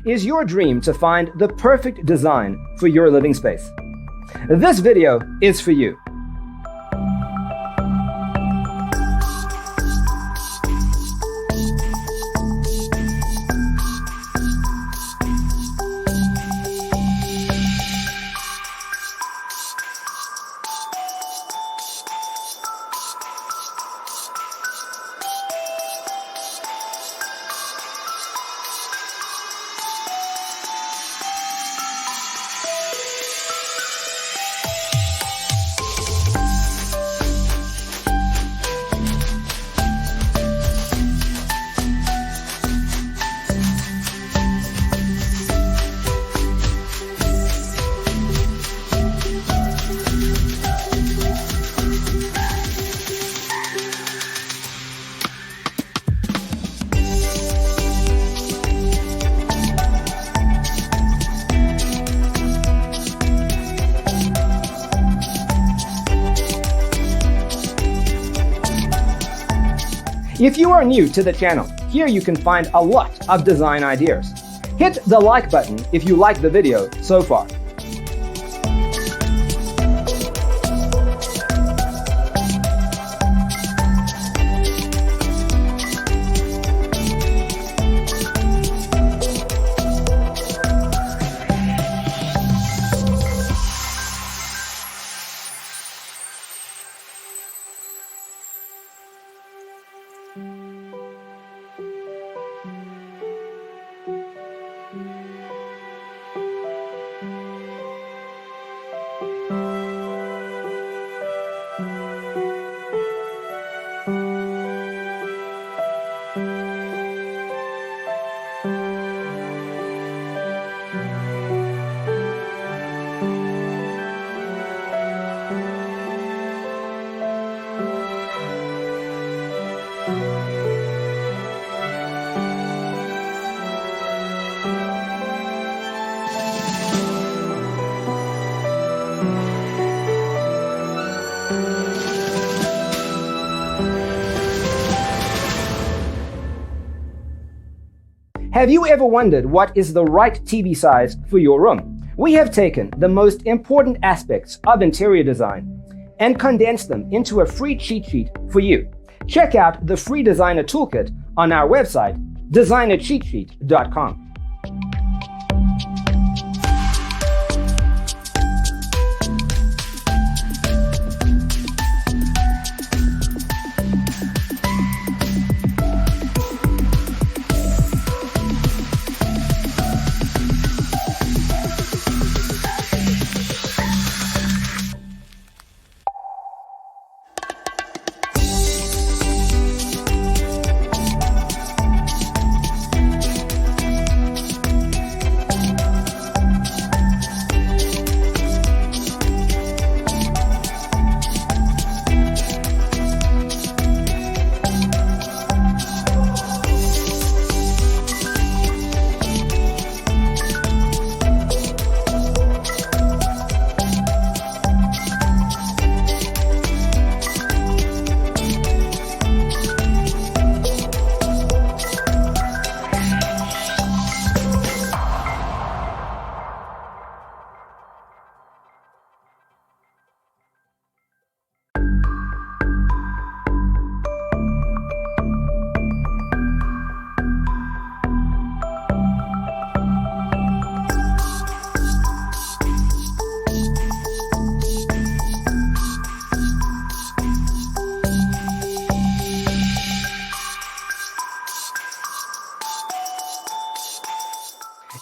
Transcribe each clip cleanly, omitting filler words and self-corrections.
Is your dream to find the perfect design for your living space? This video is for you. If you are new to the channel, here you can find a lot of design ideas. Hit the like button if you like the video so far. Have you ever wondered what is the right TV size for your room? We have taken the most important aspects of interior design and condensed them into a free cheat sheet for you. Check out the free designer toolkit on our website, designercheatsheet.com.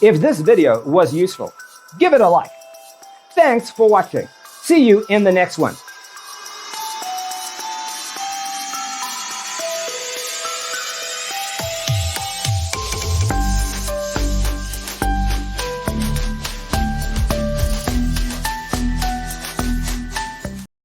If this video was useful, give it a like. Thanks for watching. See you in the next one.